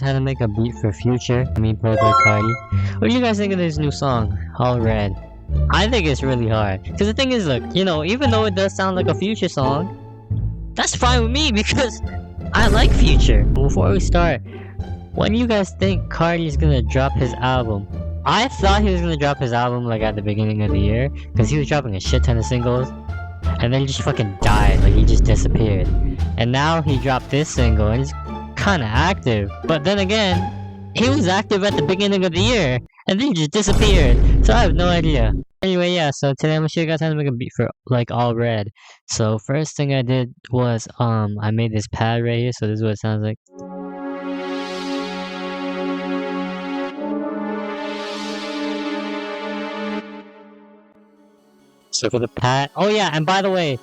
how to make a beat for Future. Playboy Carti. What do you guys think of this new song, All Red? I think it's really hard. Cause the thing is, look, you know, even though it does sound like a Future song, that's fine with me because I like Future. Before we start, when do you guys think Carti's gonna drop his album? I thought he was gonna drop his album like at the beginning of the year, cause he was dropping a shit ton of singles, and then he just fucking died, like he just disappeared. And now he dropped this single, and he's kinda active. But then again, he was active at the beginning of the year, and then he just disappeared. So I have no idea. Anyway, yeah, so today I'm gonna show you guys how to make a beat for like All Red. So first thing I did was I made this pad right here, so this is what it sounds like. So for the pad, oh yeah, and by the way,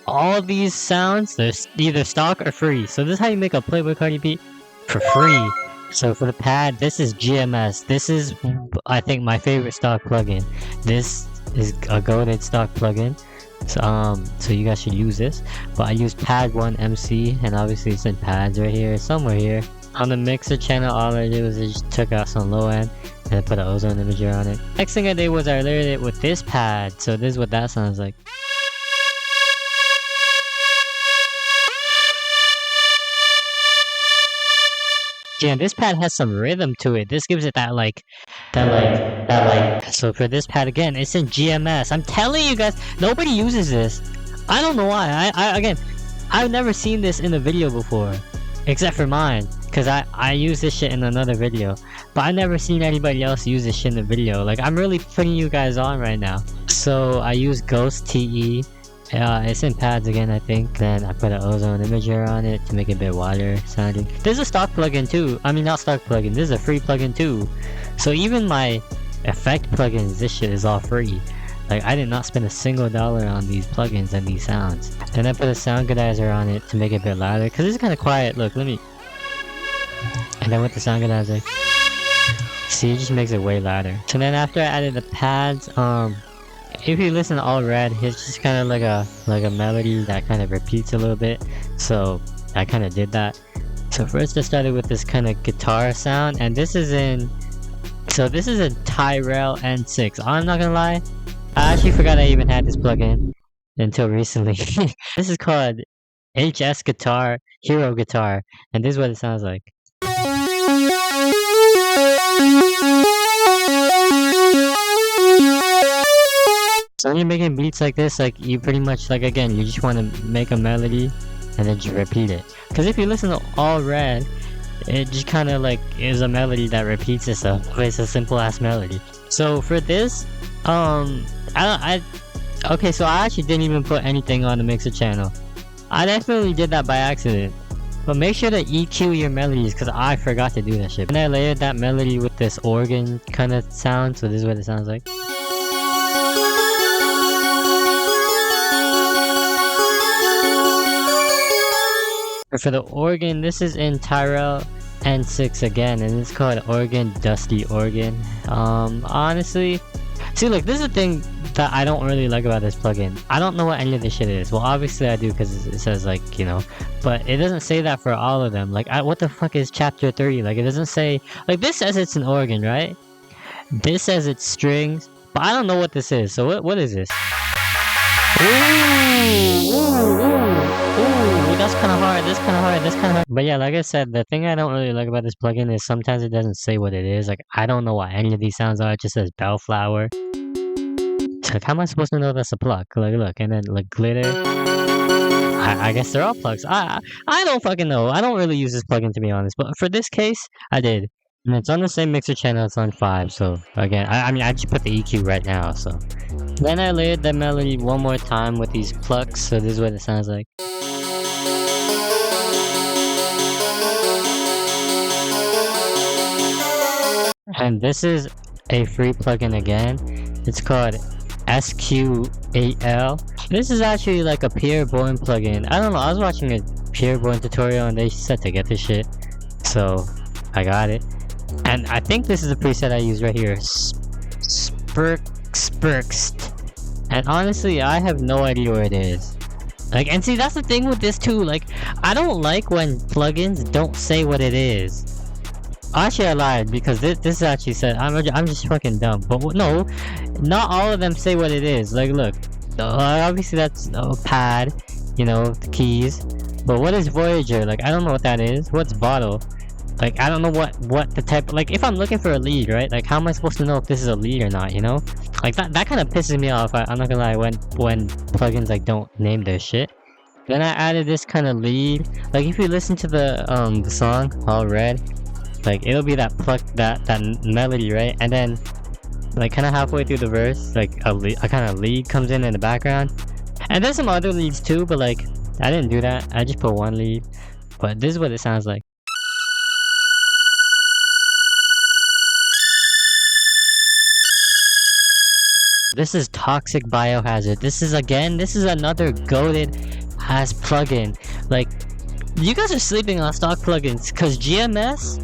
all these sounds, they're either stock or free. So this is how you make a Playboy Carti beat for free. So for the pad, this is GMS. This is, I think, my favorite stock plugin. This is a goated stock plugin. So you guys should use this. But I used Pad 1 MC, and obviously it's in pads right here, somewhere here. On the mixer channel, all I did was I just took out some low end and I put an ozone imager on it. Next thing I did was I layered it with this pad. So this is what that sounds like. Yeah, this pad has some rhythm to it. This gives it that like. So for this pad again, it's in GMS. I'm telling you guys, nobody uses this. I don't know why. I've never seen this in a video before, except for mine, cause I use this shit in another video. But I've never seen anybody else use this shit in a video. Like I'm really putting you guys on right now. So I use Ghost TE. It's in pads again, I think. Then I put an ozone imager on it to make it a bit wider sounding. This is a stock plugin too. I mean, not stock plugin. This is a free plugin too. So even my effect plugins, this shit is all free. Like I did not spend a single dollar on these plugins and these sounds. Then I put a sound goodizer on it to make it a bit louder. Cause it's kind of quiet. Look, let me. And then with the sound goodizer, see, it just makes it way louder. So then after I added the pads, if you listen to All Red, it's just kind of like a melody that kind of repeats a little bit. So I kind of did that. So first I started with this kind of guitar sound, and this is in. So this is a Tyrell N6. I'm not gonna lie, I actually forgot I even had this plugin until recently. This is called HS Guitar Hero Guitar, and this is what it sounds like. So when you're making beats like this, like you pretty much, like again, you just want to make a melody and then just repeat it. Because if you listen to All Red, it just kind of like is a melody that repeats itself. It's a simple ass melody. So for this, okay, so I actually didn't even put anything on the mixer channel. I definitely did that by accident. But make sure to EQ your melodies, because I forgot to do that shit. And I layered that melody with this organ kind of sound, so this is what it sounds like. For the organ, this is in Tyrell N6 again, and it's called Organ Dusty Organ. Honestly, see, look, this is the thing that I don't really like about this plugin. I don't know what any of this shit is. Well, obviously I do, because it says like, you know, but it doesn't say that for all of them. Like, what the fuck is chapter 30? Like, it doesn't say, like, this says it's an organ, right? This says it's strings, but I don't know what this is. So what is this? That's kind of hard, that's kind of hard. But yeah, like I said, the thing I don't really like about this plugin is sometimes it doesn't say what it is. Like, I don't know what any of these sounds are. It just says bellflower. So like, how am I supposed to know that's a pluck? Like, look, and then like glitter. I guess they're all plugs. I don't fucking know. I don't really use this plugin, to be honest. But for this case, I did. And it's on the same mixer channel, it's on 5. So again, I mean, I just put the EQ right now, so. Then I layered the melody one more time with these plucks. So this is what it sounds like. And this is a free plugin again. It's called SQ8L. This is actually like a Pierre-Bourne plugin. I don't know, I was watching a Pierre-Bourne tutorial and they said to get this shit. So I got it. And I think this is a preset I use right here. Spurkst. And honestly, I have no idea where it is. Like, and see, that's the thing with this too. Like, I don't like when plugins don't say what it is. Actually, I lied because this actually said I'm just fucking dumb. But no, not all of them say what it is. Like, look, obviously that's a pad, you know, the keys. But what is Voyager? Like, I don't know what that is. What's bottle? Like, I don't know what the type. Like, if I'm looking for a lead, right? Like, how am I supposed to know if this is a lead or not? You know, like that kind of pisses me off. I'm not gonna lie, when plugins like don't name their shit. Then I added this kind of lead. Like, if you listen to the song All Red, like it'll be that that melody, right? And then like kind of halfway through the verse, like a kind of lead comes in the background. And there's some other leads too, but like I didn't do that. I just put one lead. But this is what it sounds like. This is Toxic Biohazard. This is another goated ass plugin. Like, you guys are sleeping on stock plugins, cause GMS,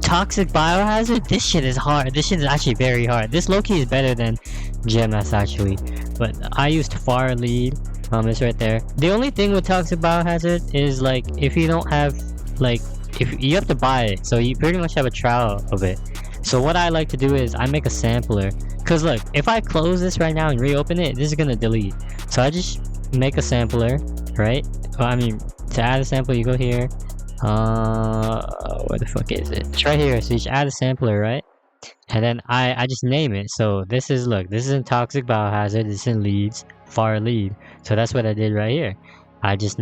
Toxic Biohazard, this shit is hard. This shit is actually very hard. This low-key is better than GMS actually. But I used Far Lead. It's right there. The only thing with Toxic Biohazard is like if you don't have like if you have to buy it, so you pretty much have a trial of it. So what I like to do is I make a sampler. Cause look, if I close this right now and reopen it, this is gonna delete. So I just make a sampler, right? Well, I mean, to add a sampler, you go here. Where the fuck is it? It's right here. So you just add a sampler, right? And then I just name it. So this is, look, this is in Toxic Biohazard. This is in Leads, Far Lead. So that's what I did right here. I just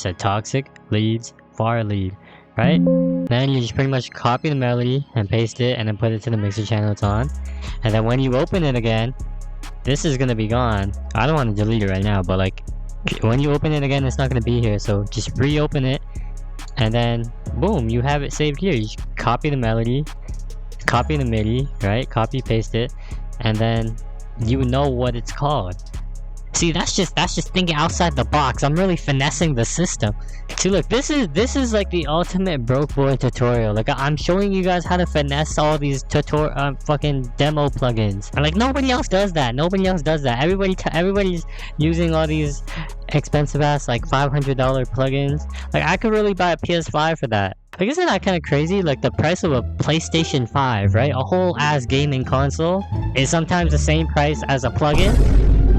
said Toxic, Leads, Far Lead, right? Then you just pretty much copy the melody and paste it and then put it to the mixer channel it's on. And then when you open it again, this is gonna be gone. I don't want to delete it right now, but like when you open it again, it's not gonna be here. So just reopen it and then boom, you have it saved here. You just copy the melody, copy the MIDI, right? Copy, paste it, and then you know what it's called. See, that's just thinking outside the box. I'm really finessing the system. See, look, this is like the ultimate broke boy tutorial. Like, I'm showing you guys how to finesse all these fucking demo plugins. And like, nobody else does that. Nobody else does that. Everybody's using all these expensive ass like $500 plugins. Like, I could really buy a PS5 for that. Like, isn't that kind of crazy? Like, the price of a PlayStation 5, right? A whole ass gaming console is sometimes the same price as a plugin.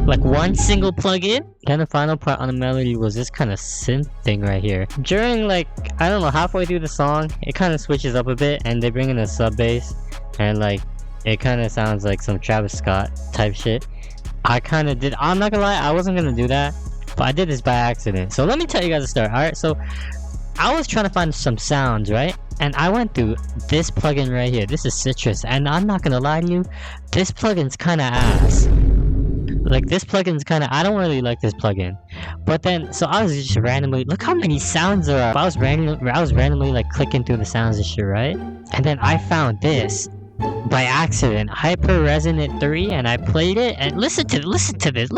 Like one single plugin. Then the final part on the melody was this kind of synth thing right here. During like, I don't know, halfway through the song, it kind of switches up a bit and they bring in a sub bass and like it kind of sounds like some Travis Scott type shit. I kind of did, I'm not gonna lie, I wasn't gonna do that, but I did this by accident. So let me tell you guys a story. Alright, so I was trying to find some sounds, right? And I went through this plugin right here. This is Citrus, and I'm not gonna lie to you, this plugin's kind of ass. Like, this plugin's kind of, I don't really like this plugin. But then, so I was just randomly, look how many sounds there are. I was randomly like clicking through the sounds and shit, right? And then I found this by accident, Hyper Resonant 3, and I played it, and listen to this.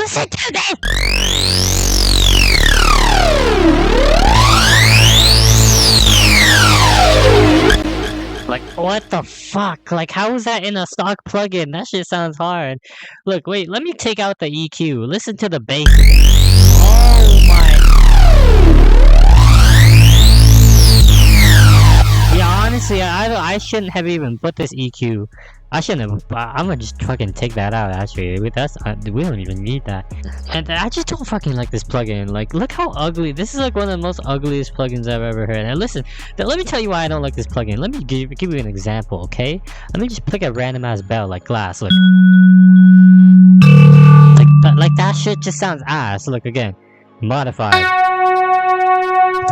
Like, what the fuck? Like, how is that in a stock plugin? That shit sounds hard. Look, wait, let me take out the EQ. Listen to the bass. Oh my. Yeah, honestly, I shouldn't have even put this EQ. I shouldn't have. I'm gonna just fucking take that out, actually. We don't even need that. And I just don't fucking like this plugin. Like, look how ugly. This is like one of the most ugliest plugins I've ever heard. And listen, let me tell you why I don't like this plugin. Let me give you an example, okay? Let me just pick a random ass bell, like glass. Look. Like that shit just sounds ass. Look again. Modified.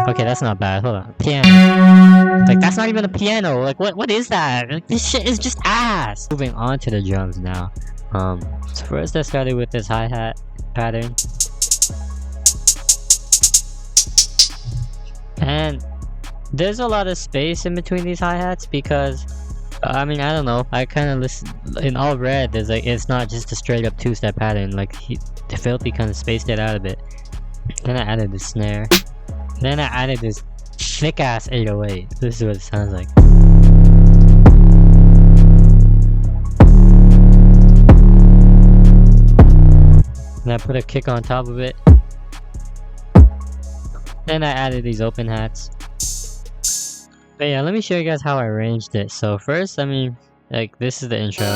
Okay, that's not bad. Hold on. Piano. Like, that's not even a piano. Like, what is that? Like, this shit is just ass. Moving on to the drums now. So first I started with this hi-hat pattern. And there's a lot of space in between these hi-hats because, I mean, I don't know. I kind of listen, in All Red, there's like, it's not just a straight up two-step pattern. Like, the Filthy kind of spaced it out a bit. Then I added the snare. Then I added this thick ass 808. This is what it sounds like. And I put a kick on top of it. Then I added these open hats. But yeah, let me show you guys how I arranged it. So first, like this is the intro.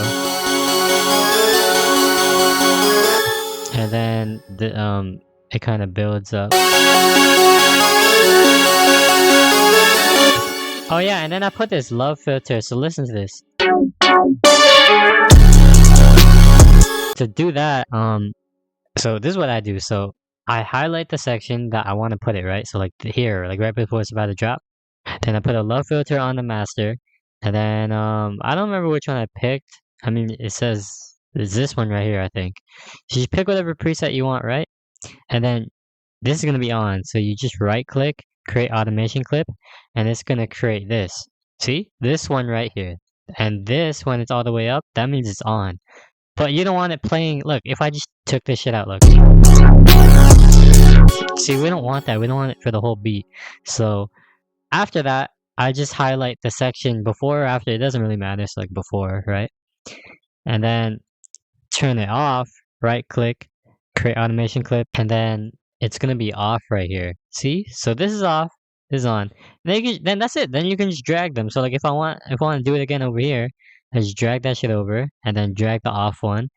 And then it kind of builds up. Oh yeah, and then I put this love filter, so listen to this. To do that, so this is what I do. So I highlight the section that I want to put it, right? So like here, like right before it's about to drop. Then I put a love filter on the master. And then I don't remember which one I picked. I mean, it says it's this one right here, I think. So you pick whatever preset you want, right? And then this is gonna be on. So you just right click, create automation clip, and it's gonna create this. See? This one right here. And this, when it's all the way up, that means it's on. But you don't want it playing. Look, if I just took this shit out, look. See, we don't want that. We don't want it for the whole beat. So after that, I just highlight the section before or after. It doesn't really matter. It's like before, right? And then turn it off, right click, create automation clip, and then it's gonna be off right here. See? So this is off, this is on. Then that's it. Then you can just drag them. So like if I want to do it again over here, I just drag that shit over and then drag the off one.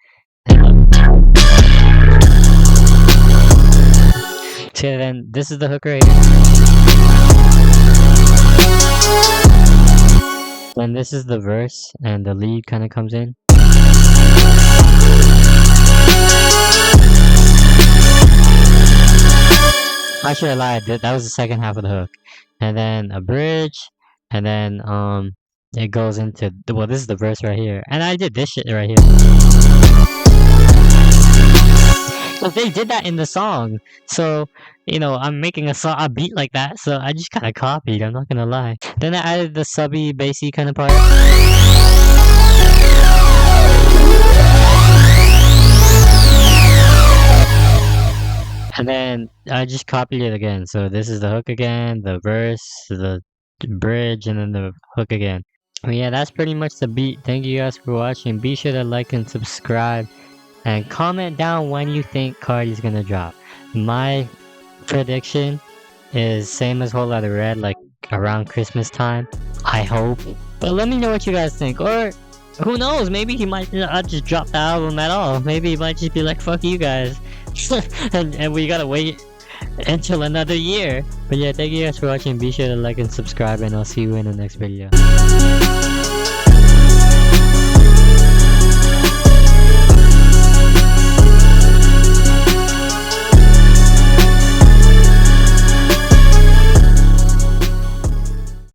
So then this is the hook right here. Then this is the verse and the lead kind of comes in. I should have lied. That was the second half of the hook, and then a bridge, and then it goes into well, this is the verse right here, and I did this shit right here. So they did that in the song, so you know I'm making a beat like that, so I just kind of copied. I'm not gonna lie. Then I added the subby, bassy kind of part. And then I just copied it again. So this is the hook again, the verse, the bridge, and then the hook again. But yeah, that's pretty much the beat. Thank you guys for watching. Be sure to like and subscribe. And comment down when you think Carti's gonna drop. My prediction is same as Whole Lotta Red, like around Christmas time. I hope. But let me know what you guys think. Or who knows, maybe he might not just drop the album at all. Maybe he might just be like, fuck you guys. and we gotta wait until another year. But yeah, thank you guys for watching. Be sure to like and subscribe, and I'll see you in the next video.